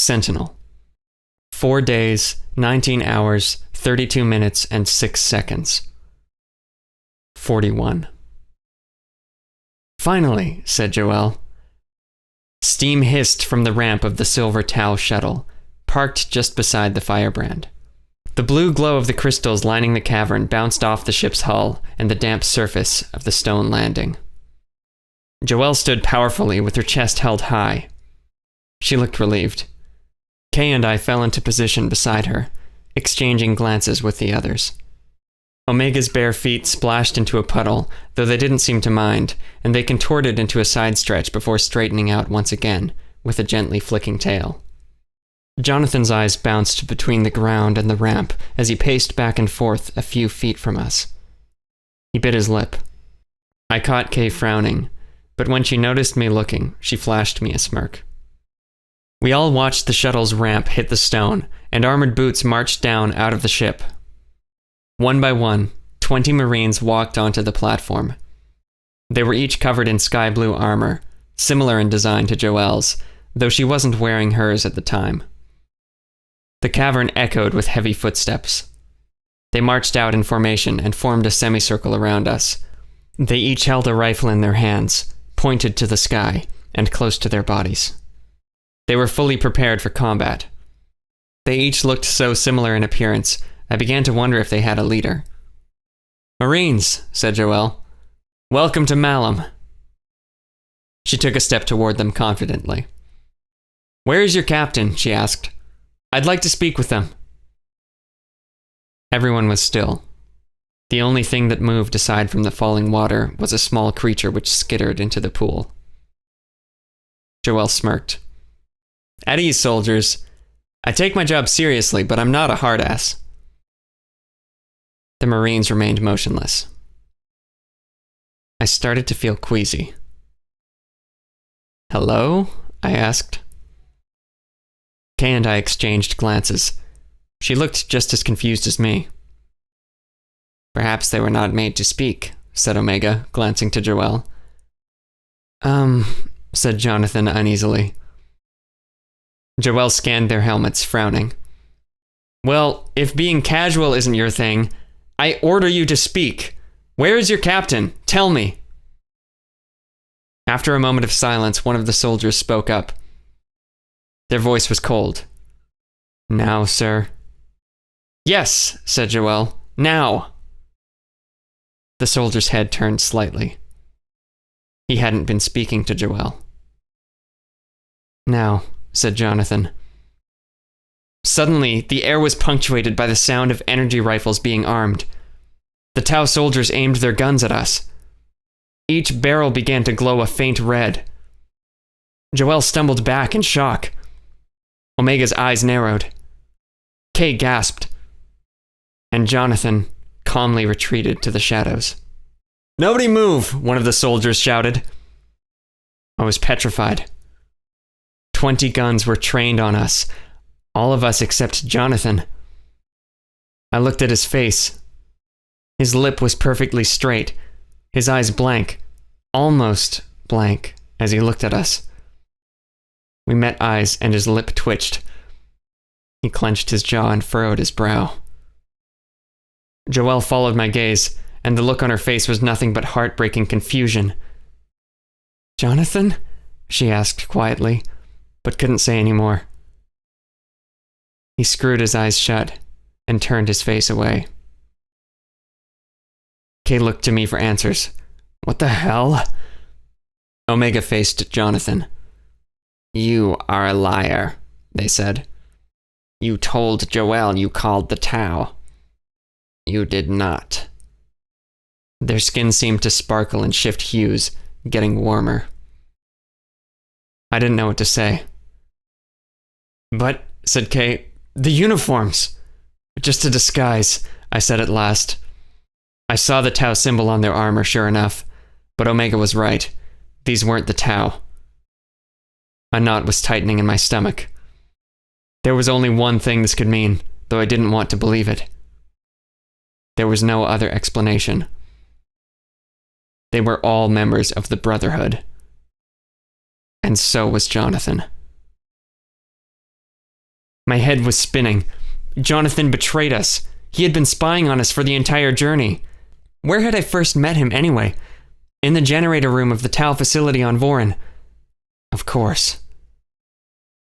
Sentinel. 4 days, 19 hours, 32 minutes, and 6 seconds. 41. "Finally," said Joelle. Steam hissed from the ramp of the Silver Tau shuttle, parked just beside the firebrand. The blue glow of the crystals lining the cavern bounced off the ship's hull and the damp surface of the stone landing. Joelle stood powerfully with her chest held high. She looked relieved. Kay and I fell into position beside her, exchanging glances with the others. Omega's bare feet splashed into a puddle, though they didn't seem to mind, and they contorted into a side stretch before straightening out once again, with a gently flicking tail. Jonathan's eyes bounced between the ground and the ramp as he paced back and forth a few feet from us. He bit his lip. I caught Kay frowning, but when she noticed me looking, she flashed me a smirk. We all watched the shuttle's ramp hit the stone, and armored boots marched down out of the ship. One by one, 20 Marines walked onto the platform. They were each covered in sky blue armor, similar in design to Joelle's, though she wasn't wearing hers at the time. The cavern echoed with heavy footsteps. They marched out in formation and formed a semicircle around us. They each held a rifle in their hands, pointed to the sky, and close to their bodies. They were fully prepared for combat. They each looked so similar in appearance, I began to wonder if they had a leader. "Marines," said Joelle. "Welcome to Malum." She took a step toward them confidently. "Where is your captain?" she asked. "I'd like to speak with them." Everyone was still. The only thing that moved aside from the falling water was a small creature which skittered into the pool. Joelle smirked. "At ease, soldiers. I take my job seriously, but I'm not a hard-ass." The Marines remained motionless. I started to feel queasy. "Hello?" I asked. Kay and I exchanged glances. She looked just as confused as me. "Perhaps they were not made to speak," said Omega, glancing to Joelle. Said Jonathan uneasily. Joelle scanned their helmets, frowning. "Well, if being casual isn't your thing, I order you to speak. Where is your captain? Tell me." After a moment of silence, one of the soldiers spoke up. Their voice was cold. "Now, sir?" "Yes," said Joelle. "Now." The soldier's head turned slightly. He hadn't been speaking to Joelle. "Now," said Jonathan. Suddenly, the air was punctuated by the sound of energy rifles being armed. The Tau soldiers aimed their guns at us. Each barrel began to glow a faint red. Joelle stumbled back in shock. Omega's eyes narrowed. Kay gasped. And Jonathan calmly retreated to the shadows. "Nobody move!" one of the soldiers shouted. I was petrified. 20 guns were trained on us. All of us except Jonathan. I looked at his face. His lip was perfectly straight, his eyes blank, almost blank, as he looked at us. We met eyes and his lip twitched. He clenched his jaw and furrowed his brow. Joelle followed my gaze, and the look on her face was nothing but heartbreaking confusion. "Jonathan?" she asked quietly, but couldn't say any more. He screwed his eyes shut and turned his face away. Kay looked to me for answers. "What the hell?" Omega faced Jonathan. "You are a liar," they said. "You told Joelle you called the Tau. You did not." Their skin seemed to sparkle and shift hues, getting warmer. I didn't know what to say. "But," said Kay, "the uniforms!" "Just a disguise," I said at last. I saw the Tau symbol on their armor, sure enough, but Omega was right. These weren't the Tau. A knot was tightening in my stomach. There was only one thing this could mean, though I didn't want to believe it. There was no other explanation. They were all members of the Brotherhood. And so was Jonathan. My head was spinning. Jonathan betrayed us. He had been spying on us for the entire journey. Where had I first met him anyway? In the generator room of the Tau facility on Vorin. Of course.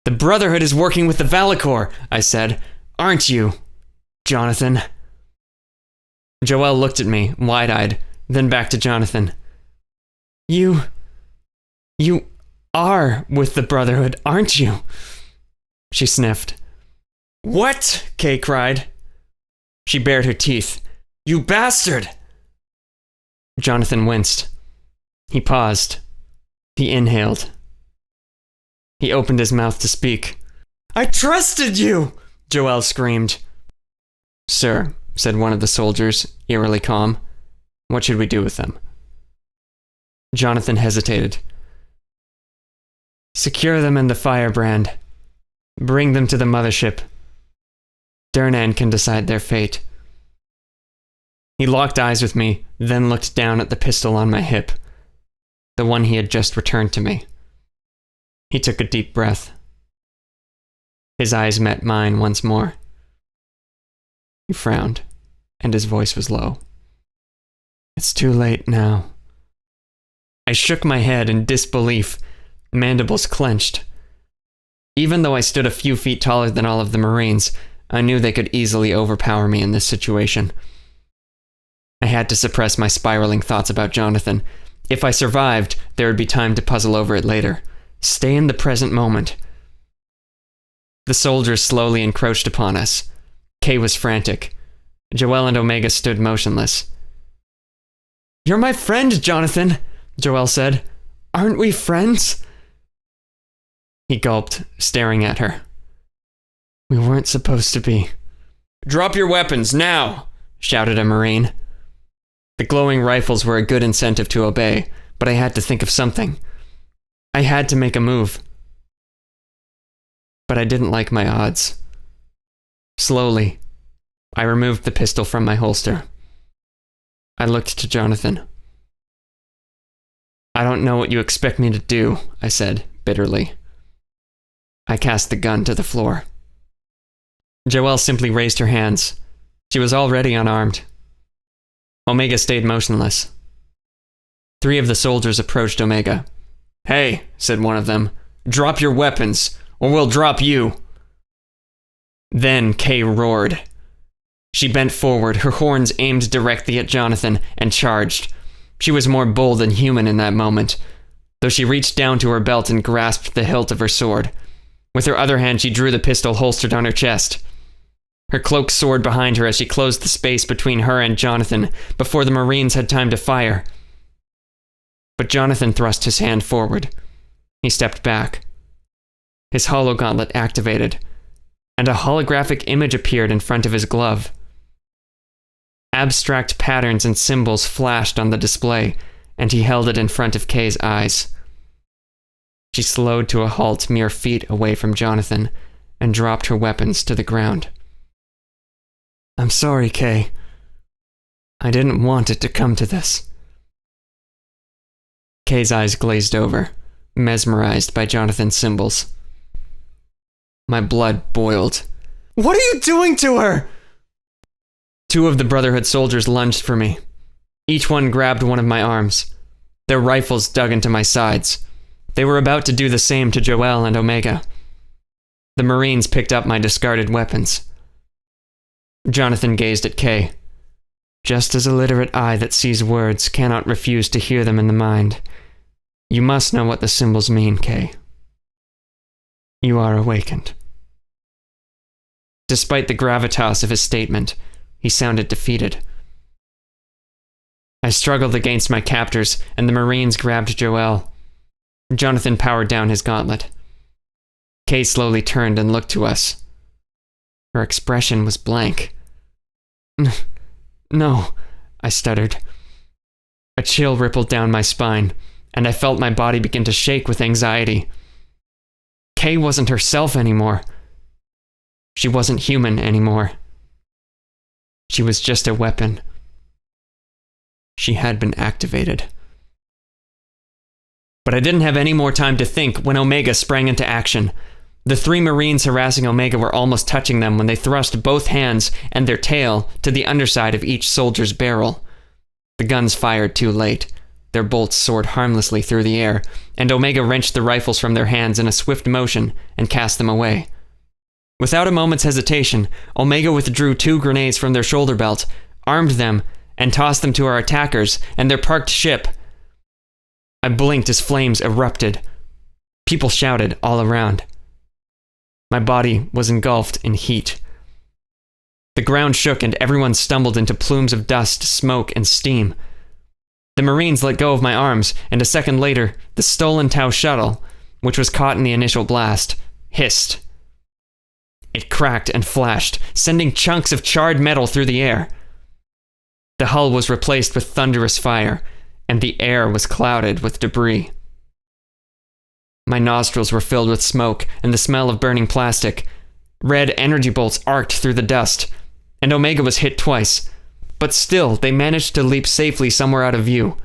The Brotherhood is working with the Valakor, I said. Aren't you, Jonathan? Joelle looked at me, wide-eyed, then back to Jonathan. You are with the Brotherhood, aren't you? She sniffed. What? Kay cried. She bared her teeth. You bastard! Jonathan winced. He paused. He inhaled. He opened his mouth to speak. I trusted you! Joelle screamed. Sir, said one of the soldiers, eerily calm. What should we do with them? Jonathan hesitated. Secure them in the firebrand. Bring them to the mothership. Duhrnan can decide their fate. He locked eyes with me, then looked down at the pistol on my hip. The one he had just returned to me. He took a deep breath. His eyes met mine once more. He frowned, and his voice was low. It's too late now. I shook my head in disbelief, mandibles clenched. Even though I stood a few feet taller than all of the Marines, I knew they could easily overpower me in this situation. I had to suppress my spiraling thoughts about Jonathan. If I survived, there would be time to puzzle over it later. Stay in the present moment. The soldiers slowly encroached upon us. Kay was frantic. Joelle and Omega stood motionless. You're my friend, Jonathan, Joelle said. Aren't we friends? He gulped, staring at her. We weren't supposed to be. Drop your weapons, now! Shouted a Marine. The glowing rifles were a good incentive to obey, but I had to think of something. I had to make a move. But I didn't like my odds. Slowly, I removed the pistol from my holster. I looked to Jonathan. I don't know what you expect me to do, I said, bitterly. I cast the gun to the floor. Joelle simply raised her hands. She was already unarmed. Omega stayed motionless. 3 of the soldiers approached Omega. Hey, said one of them, drop your weapons, or we'll drop you. Then Kay roared. She bent forward, her horns aimed directly at Jonathan, and charged. She was more bold than human in that moment, though she reached down to her belt and grasped the hilt of her sword. With her other hand, she drew the pistol holstered on her chest. Her cloak soared behind her as she closed the space between her and Jonathan before the Marines had time to fire. But Jonathan thrust his hand forward. He stepped back. His hologauntlet activated, and a holographic image appeared in front of his glove. Abstract patterns and symbols flashed on the display, and he held it in front of Kay's eyes. She slowed to a halt mere feet away from Jonathan and dropped her weapons to the ground. I'm sorry, Kay. I didn't want it to come to this. Kay's eyes glazed over, mesmerized by Jonathan's symbols. My blood boiled. What are you doing to her? 2 of the Brotherhood soldiers lunged for me. Each one grabbed one of my arms. Their rifles dug into my sides. They were about to do the same to Joelle and Omega. The Marines picked up my discarded weapons. Jonathan gazed at Kay. Just as a literate eye that sees words cannot refuse to hear them in the mind, you must know what the symbols mean, Kay. You are awakened. Despite the gravitas of his statement, he sounded defeated. I struggled against my captors, and the Marines grabbed Joelle. Jonathan powered down his gauntlet. Kay slowly turned and looked to us. Her expression was blank. No, I stuttered. A chill rippled down my spine, and I felt my body begin to shake with anxiety. Kay wasn't herself anymore. She wasn't human anymore. She was just a weapon. She had been activated. But I didn't have any more time to think when Omega sprang into action. The 3 Marines harassing Omega were almost touching them when they thrust both hands and their tail to the underside of each soldier's barrel. The guns fired too late. Their bolts soared harmlessly through the air, and Omega wrenched the rifles from their hands in a swift motion and cast them away. Without a moment's hesitation, Omega withdrew 2 grenades from their shoulder belt, armed them, and tossed them to our attackers and their parked ship. I blinked as flames erupted. People shouted all around. My body was engulfed in heat. The ground shook and everyone stumbled into plumes of dust, smoke, and steam. The Marines let go of my arms, and a second later, the stolen Tau shuttle, which was caught in the initial blast, hissed. It cracked and flashed, sending chunks of charred metal through the air. The hull was replaced with thunderous fire, and the air was clouded with debris. My nostrils were filled with smoke and the smell of burning plastic. Red energy bolts arced through the dust, and Omega was hit twice, but still they managed to leap safely somewhere out of view.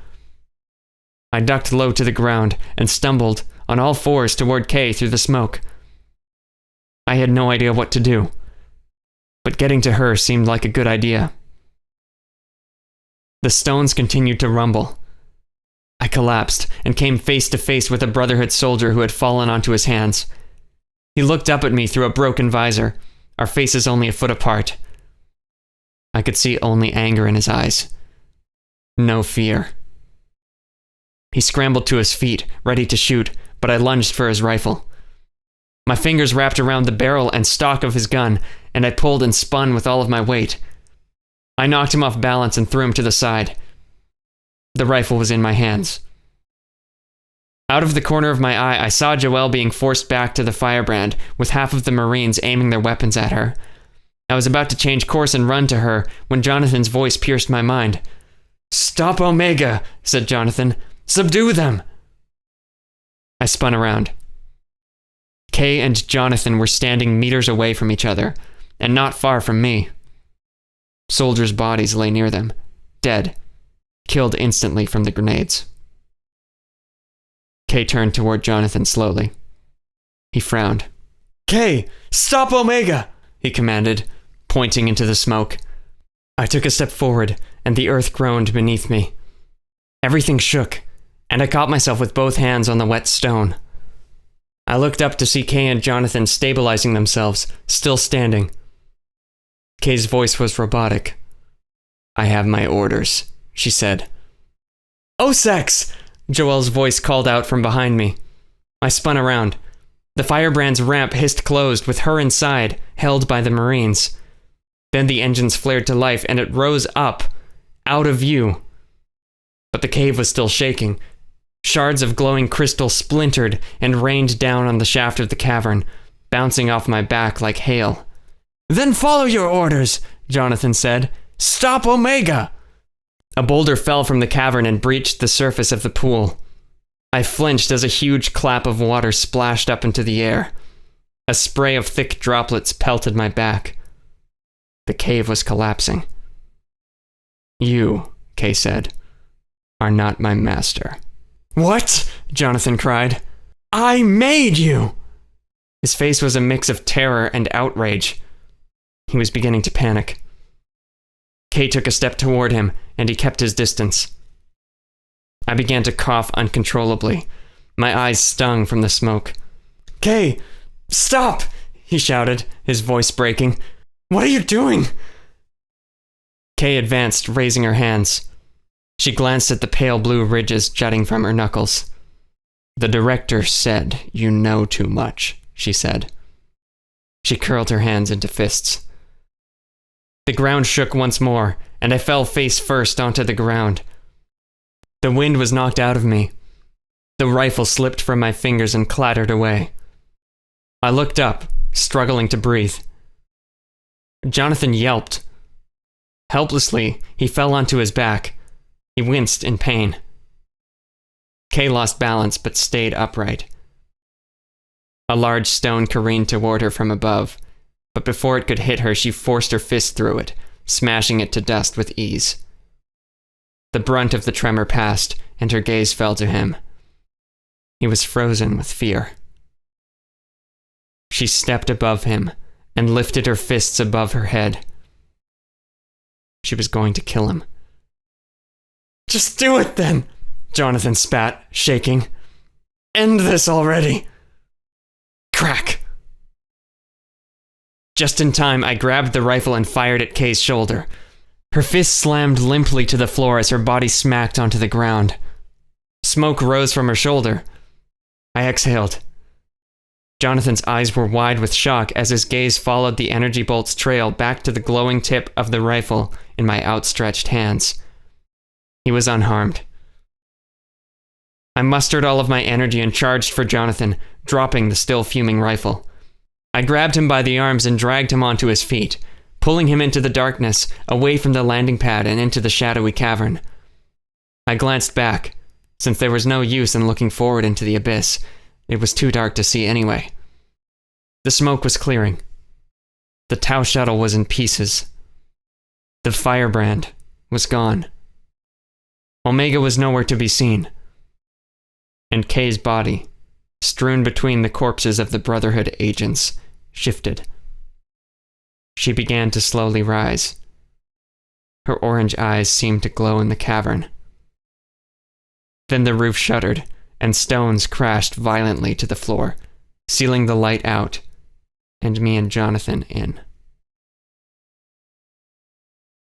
I ducked low to the ground and stumbled on all fours toward Kay through the smoke. I had no idea what to do, but getting to her seemed like a good idea. The stones continued to rumble. I collapsed and came face to face with a Brotherhood soldier who had fallen onto his hands. He looked up at me through a broken visor, our faces only a foot apart. I could see only anger in his eyes. No fear. He scrambled to his feet, ready to shoot, but I lunged for his rifle. My fingers wrapped around the barrel and stock of his gun, and I pulled and spun with all of my weight. I knocked him off balance and threw him to the side. The rifle was in my hands. Out of the corner of my eye, I saw Joelle being forced back to the firebrand, with half of the Marines aiming their weapons at her. I was about to change course and run to her when Jonathan's voice pierced my mind. "Stop Omega," said Jonathan. "Subdue them." I spun around. Kay and Jonathan were standing meters away from each other, and not far from me. Soldiers' bodies lay near them, dead, killed instantly from the grenades. Kay turned toward Jonathan slowly. He frowned. "Kay, stop Omega!" he commanded, pointing into the smoke. I took a step forward, and the earth groaned beneath me. Everything shook, and I caught myself with both hands on the wet stone. I looked up to see Kay and Jonathan stabilizing themselves, still standing. Kay's voice was robotic. "I have my orders," she said. "Osax!" Joelle's voice called out from behind me. I spun around. The firebrand's ramp hissed closed with her inside, held by the Marines. Then the engines flared to life and it rose up, out of view. But the cave was still shaking. Shards of glowing crystal splintered and rained down on the shaft of the cavern, bouncing off my back like hail. "Then follow your orders," Jonathan said. "Stop Omega!" A boulder fell from the cavern and breached the surface of the pool. I flinched as a huge clap of water splashed up into the air. A spray of thick droplets pelted my back. The cave was collapsing. "You," Kay said, "are not my master." "What?" Jonathan cried. "I made you!" His face was a mix of terror and outrage. He was beginning to panic. Kay took a step toward him, and he kept his distance. I began to cough uncontrollably. My eyes stung from the smoke. "Kay, stop!" he shouted, his voice breaking. "What are you doing?" Kay advanced, raising her hands. She glanced at the pale blue ridges jutting from her knuckles. "The director said you know too much," she said. She curled her hands into fists. The ground shook once more, and I fell face first onto the ground. The wind was knocked out of me. The rifle slipped from my fingers and clattered away. I looked up, struggling to breathe. Jonathan yelped. Helplessly, he fell onto his back. He winced in pain. Kay lost balance but stayed upright. A large stone careened toward her from above, but before it could hit her, she forced her fist through it, smashing it to dust with ease. The brunt of the tremor passed, and her gaze fell to him. He was frozen with fear. She stepped above him and lifted her fists above her head. She was going to kill him. "Just do it then," Jonathan spat, shaking. "End this already." Crack! Just in time, I grabbed the rifle and fired at Kay's shoulder. Her fist slammed limply to the floor as her body smacked onto the ground. Smoke rose from her shoulder. I exhaled. Jonathan's eyes were wide with shock as his gaze followed the energy bolt's trail back to the glowing tip of the rifle in my outstretched hands. He was unharmed. I mustered all of my energy and charged for Jonathan, dropping the still fuming rifle. I grabbed him by the arms and dragged him onto his feet, pulling him into the darkness, away from the landing pad and into the shadowy cavern. I glanced back, since there was no use in looking forward into the abyss. It was too dark to see anyway. The smoke was clearing. The Tau shuttle was in pieces. The firebrand was gone. Omega was nowhere to be seen. And Kay's body, strewn between the corpses of the Brotherhood agents, shifted. She began to slowly rise. Her orange eyes seemed to glow in the cavern. Then the roof shuddered, and stones crashed violently to the floor, sealing the light out, and me and Jonathan in.